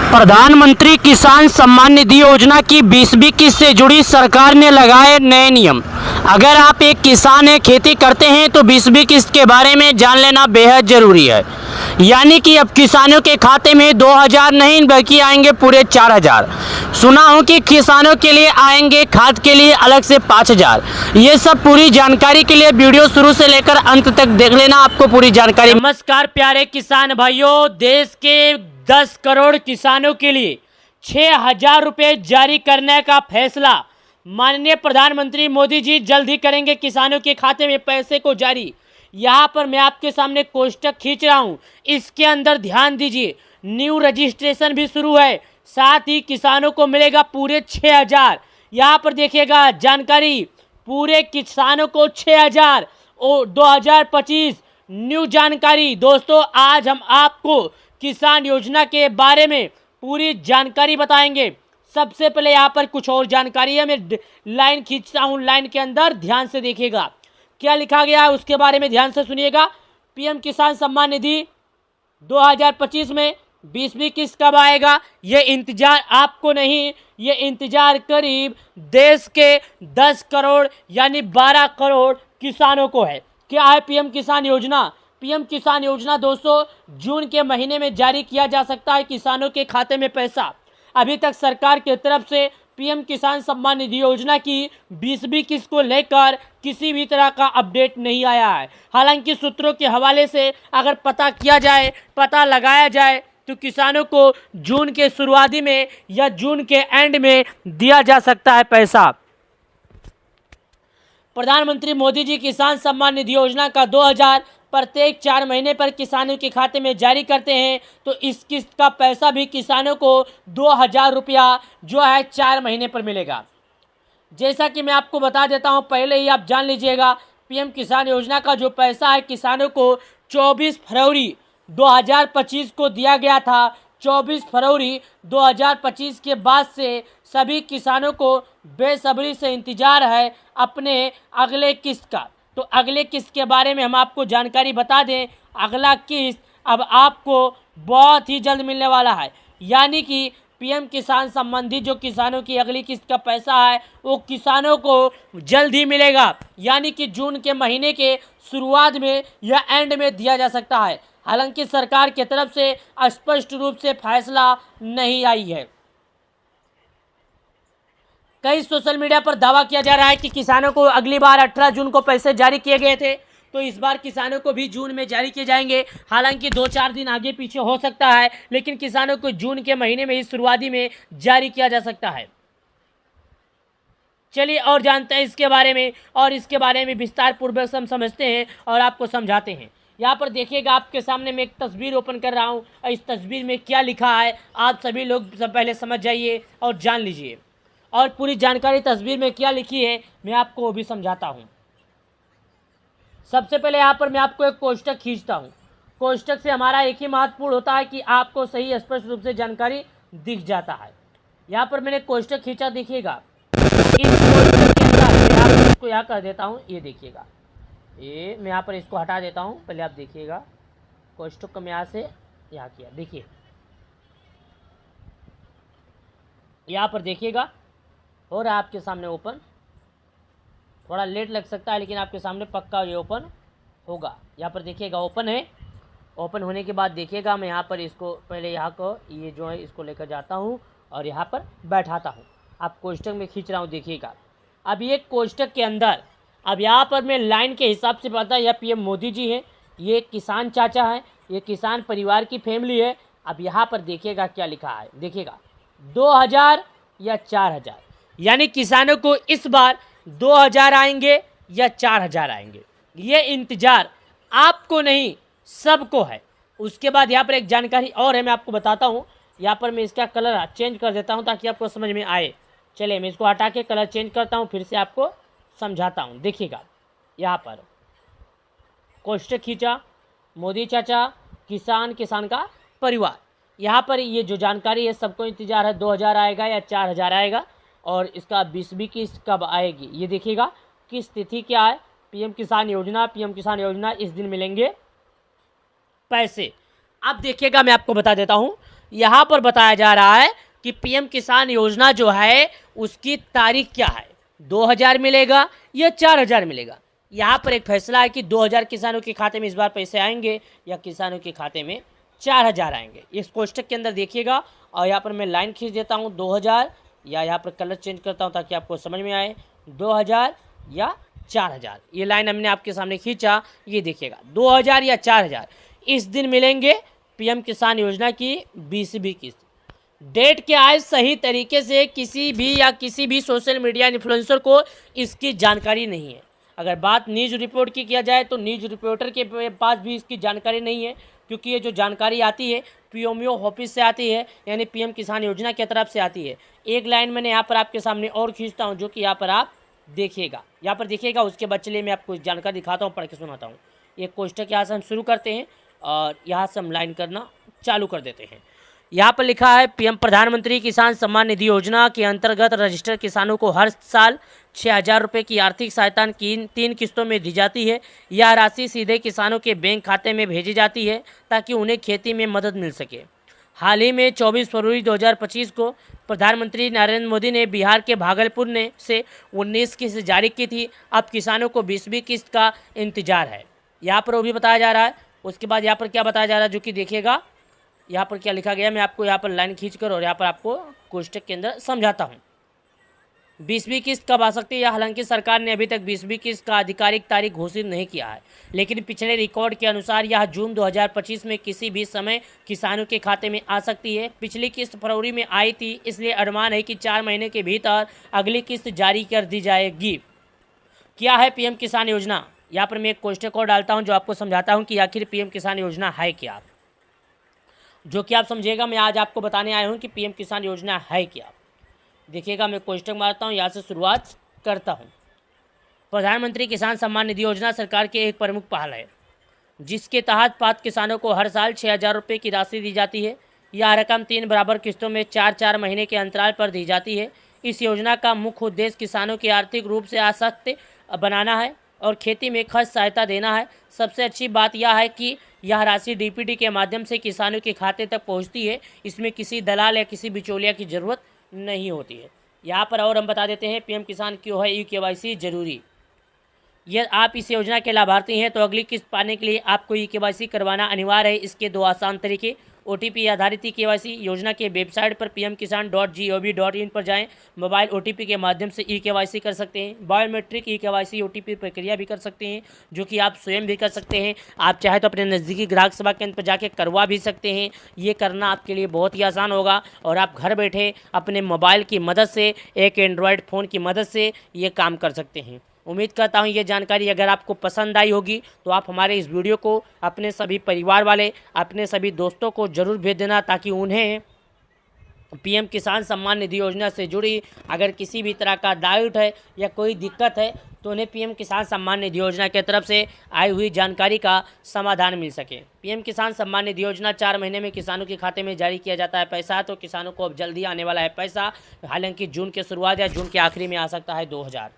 प्रधानमंत्री किसान सम्मान निधि योजना की 20वीं किस्त से जुड़ी सरकार ने लगाए नए नियम। अगर आप एक किसान हैं, खेती करते हैं तो 20वीं किस्त के बारे में जान लेना बेहद ज़रूरी है। यानी कि अब किसानों के खाते में 2000 नहीं बल्कि आएंगे पूरे 4000। सुना हूं कि किसानों के लिए आएंगे, खाद के लिए अलग से 5000। ये सब पूरी जानकारी के लिए वीडियो शुरू से लेकर अंत तक देख लेना, आपको पूरी जानकारी। नमस्कार प्यारे किसान भाइयों, देश के 10 करोड़ किसानों के लिए 6000 रुपये जारी करने का फैसला माननीय प्रधानमंत्री मोदी जी जल्द ही करेंगे। किसानों के खाते में पैसे को जारी। यहाँ पर मैं आपके सामने कोष्टक खींच रहा हूँ, इसके अंदर ध्यान दीजिए, न्यू रजिस्ट्रेशन भी शुरू है, साथ ही किसानों को मिलेगा पूरे 6000। यहाँ पर देखिएगा जानकारी, पूरे किसानों को 6000 और 2025 न्यू जानकारी। दोस्तों आज हम आपको किसान योजना के बारे में पूरी जानकारी बताएंगे। सबसे पहले यहाँ पर कुछ और जानकारी है, मैं लाइन खींचता हूँ, लाइन के अंदर ध्यान से देखिएगा क्या लिखा गया है, उसके बारे में ध्यान से सुनिएगा। पीएम किसान सम्मान निधि 2025 में 20वीं किस्त कब आएगा, ये इंतजार आपको नहीं, ये इंतजार करीब देश के 10 करोड़ यानी 12 करोड़ किसानों को है। क्या है पीएम किसान योजना? पीएम किसान योजना दोस्तों जून के महीने में जारी किया जा सकता है किसानों के खाते में पैसा। अभी तक सरकार की तरफ से पीएम किसान सम्मान निधि योजना की 20वीं किस्त को लेकर किसी भी तरह का अपडेट नहीं आया है। हालांकि सूत्रों के हवाले से अगर पता किया जाए, पता लगाया जाए तो किसानों को जून के शुरुआती में या जून के एंड में दिया जा सकता है पैसा। प्रधानमंत्री मोदी जी किसान सम्मान निधि योजना का 2000 प्रत्येक 4 महीने पर किसानों के खाते में जारी करते हैं, तो इस किस्त का पैसा भी किसानों को 2000 रुपया जो है 4 महीने पर मिलेगा। जैसा कि मैं आपको बता देता हूं, पहले ही आप जान लीजिएगा, पीएम किसान योजना का जो पैसा है किसानों को 24 फरवरी 2025 को दिया गया था। 24 फरवरी 2025 के बाद से सभी किसानों को बेसब्री से इंतजार है अपने अगले किस्त का। तो अगले किस्त के बारे में हम आपको जानकारी बता दें, अगला किस्त अब आपको बहुत ही जल्द मिलने वाला है। यानी कि पीएम किसान संबंधी जो किसानों की अगली किस्त का पैसा है वो किसानों को जल्द ही मिलेगा, यानी कि जून के महीने के शुरुआत में या एंड में दिया जा सकता है। हालांकि सरकार की तरफ से स्पष्ट रूप से फैसला नहीं आई है। कई सोशल मीडिया पर दावा किया जा रहा है कि किसानों को अगली बार 18 जून को पैसे जारी किए गए थे, तो इस बार किसानों को भी जून में जारी किए जाएंगे। हालांकि 2-4 दिन आगे पीछे हो सकता है, लेकिन किसानों को जून के महीने में ही शुरुआती में जारी किया जा सकता है। चलिए और जानते हैं इसके बारे में, और इसके बारे में विस्तार पूर्वक हम समझते हैं और आपको समझाते हैं। यहाँ पर देखिएगा, आपके सामने मैं एक तस्वीर ओपन कर रहा हूँ, इस तस्वीर में क्या लिखा है आप सभी लोग सब पहले समझ जाइए और जान लीजिए, और पूरी जानकारी तस्वीर में क्या लिखी है मैं आपको वो भी समझाता हूँ। सबसे पहले यहाँ पर मैं आपको एक कोष्टक खींचता हूँ। कोष्टक से हमारा एक ही महत्वपूर्ण होता है कि आपको सही स्पष्ट रूप से जानकारी दिख जाता है। यहाँ पर मैंने कोष्टक खींचा, देखिएगा इस कोष्टक के अंदर मैं आपको इसको यहाँ कर देता हूँ, ये देखिएगा, ये मैं यहाँ पर इसको हटा देता हूँ। पहले आप देखिएगा, कोष्टक को मैं यहाँ से यहाँ किया, देखिए यहाँ पर देखिएगा हो रहा है आपके सामने ओपन। थोड़ा लेट लग सकता है लेकिन आपके सामने पक्का ये ओपन होगा। यहाँ पर देखिएगा ओपन है। ओपन होने के बाद देखिएगा मैं यहाँ पर इसको पहले यहाँ को ये जो है इसको लेकर जाता हूँ और यहाँ पर बैठाता हूँ। आप कोष्टक में खींच रहा हूँ, देखिएगा। अब ये कोष्टक के अंदर अब यहाँ पर मैं लाइन के हिसाब से पता है, यह पीएम मोदी जी हैं, ये किसान चाचा हैं, ये किसान परिवार की फैमिली है। अब यहाँ पर देखिएगा क्या लिखा है, देखिएगा 2000 या 4000, यानी किसानों को इस बार 2000 आएंगे या 4000 आएंगे, ये इंतजार आपको नहीं सबको है। उसके बाद यहाँ पर एक जानकारी और है, मैं आपको बताता हूँ। यहाँ पर मैं इसका कलर चेंज कर देता हूँ ताकि आपको समझ में आए। चलिए मैं इसको हटा के कलर चेंज करता हूँ, फिर से आपको समझाता हूँ। देखिएगा यहाँ पर कोष्टक खींचा, मोदी चाचा, किसान, किसान का परिवार। यहाँ पर ये जो जानकारी है सबको इंतजार है, 2000 आएगा या 4000 आएगा, और इसका 20वीं किस्त कब आएगी ये देखिएगा। किस तिथि क्या है, पीएम किसान योजना, पीएम किसान योजना इस दिन मिलेंगे पैसे। अब देखिएगा मैं आपको बता देता हूँ, यहाँ पर बताया जा रहा है कि पीएम किसान योजना जो है उसकी तारीख क्या है, 2000 मिलेगा या 4000 मिलेगा। यहाँ पर एक फैसला है कि 2000 किसानों के खाते में इस बार पैसे आएंगे या किसानों के खाते में 4000 आएंगे। इस कोष्टक के अंदर देखिएगा, और यहाँ पर मैं लाइन खींच देता हूँ 2000, या यहाँ पर कलर चेंज करता हूँ ताकि आपको समझ में आए, 2000 या 4000। ये लाइन हमने आपके सामने खींचा, ये देखिएगा 2000 या 4000 इस दिन मिलेंगे पीएम किसान योजना की 20वीं किस्त। डेट क्या है, सही तरीके से किसी भी सोशल मीडिया इन्फ्लुएंसर को इसकी जानकारी नहीं है। अगर बात न्यूज़ रिपोर्ट की किया जाए तो न्यूज़ रिपोर्टर के पास भी इसकी जानकारी नहीं है, क्योंकि ये जो जानकारी आती है पीएमओ ऑफिस से आती है, यानी पीएम किसान योजना की तरफ से आती है। एक लाइन मैंने यहाँ पर आपके सामने और खींचता हूँ, जो कि यहाँ पर आप देखिएगा, यहाँ पर देखिएगा। उसके बाद चलिए मैं आपको जानकारी दिखाता हूँ, पढ़ के सुनाता हूँ। एक कोष्टक यहाँ से हम शुरू करते हैं और यहाँ से हम लाइन करना चालू कर देते हैं। यहाँ पर लिखा है, पीएम प्रधानमंत्री किसान सम्मान निधि योजना के अंतर्गत रजिस्टर्ड किसानों को हर साल 6000 रुपये की आर्थिक सहायता 3 किस्तों में दी जाती है। यह राशि सीधे किसानों के बैंक खाते में भेजी जाती है ताकि उन्हें खेती में मदद मिल सके। हाल ही में 24 फरवरी 2025 को प्रधानमंत्री नरेंद्र मोदी ने बिहार के भागलपुर से 19 किस्त जारी की थी। अब किसानों को 20वीं किस्त का इंतजार है। यहाँ पर वो भी बताया जा रहा है। उसके बाद यहाँ पर क्या बताया जा रहा है, जो कि देखिएगा यहाँ पर क्या लिखा गया। मैं आपको यहाँ पर लाइन खींचकर और यहाँ पर आपको कोष्टक के अंदर समझाता हूँ। 20वीं किस्त कब आ सकती है? हालांकि सरकार ने अभी तक 20वीं किस्त का आधिकारिक तारीख घोषित नहीं किया है, लेकिन पिछले रिकॉर्ड के अनुसार यह जून 2025 में किसी भी समय किसानों के खाते में आ सकती है। पिछली किस्त फरवरी में आई थी, इसलिए अनुमान है कि 4 महीने के भीतर अगली किस्त जारी कर दी जाएगी। क्या है पीएम किसान योजना? यहाँ पर मैं एक कोष्टक और डालता हूँ जो आपको समझाता हूँ कि आखिर पीएम किसान योजना है क्या, जो कि आप समझिएगा। मैं आज आपको बताने आया हूँ कि पीएम किसान योजना है क्या। देखिएगा, मैं कोष्टक मारता हूँ, यहाँ से शुरुआत करता हूँ। प्रधानमंत्री किसान सम्मान निधि योजना सरकार की एक प्रमुख पहल है, जिसके तहत पात्र किसानों को हर साल 6000 रुपये की राशि दी जाती है। यह रकम 3 बराबर किस्तों में 4-4 महीने के अंतराल पर दी जाती है। इस योजना का मुख्य उद्देश्य किसानों के आर्थिक रूप से आसक्त बनाना है और खेती में खर्च सहायता देना है। सबसे अच्छी बात यह है कि यह राशि डीपीडी के माध्यम से किसानों के खाते तक पहुंचती है। इसमें किसी दलाल या किसी बिचौलिया की ज़रूरत नहीं होती है। यहाँ पर और हम बता देते हैं पीएम किसान क्यों है ई-केवाईसी जरूरी। यदि आप इस योजना के लाभार्थी हैं तो अगली किस्त पाने के लिए आपको ई-केवाईसी करवाना अनिवार्य है। इसके 2 आसान तरीके, ओटीपी आधारित ई-केवाईसी। योजना के वेबसाइट पर pmkisan.gov.in पर जाएं। मोबाइल ओटीपी के माध्यम से ई-केवाईसी कर सकते हैं। बायोमेट्रिक ई-केवाईसी ओटीपी प्रक्रिया भी कर सकते हैं, जो कि आप स्वयं भी कर सकते हैं। आप चाहे तो अपने नज़दीकी ग्राहक सेवा केंद्र पर जाके करवा भी सकते हैं। ये करना आपके लिए बहुत ही आसान होगा और आप घर बैठे अपने मोबाइल की मदद से, एक एंड्रॉयड फ़ोन की मदद से ये काम कर सकते हैं। उम्मीद करता हूँ ये जानकारी अगर आपको पसंद आई होगी तो आप हमारे इस वीडियो को अपने सभी परिवार वाले, अपने सभी दोस्तों को ज़रूर भेज देना, ताकि उन्हें पीएम किसान सम्मान निधि योजना से जुड़ी अगर किसी भी तरह का डाउट है या कोई दिक्कत है तो उन्हें पीएम किसान सम्मान निधि योजना की तरफ से आई हुई जानकारी का समाधान मिल सके। पीएम किसान सम्मान निधि योजना 4 महीने में किसानों के खाते में जारी किया जाता है पैसा, तो किसानों को अब जल्दी आने वाला है पैसा। हालांकि जून की शुरुआत या जून के आखिरी में आ सकता है 2000।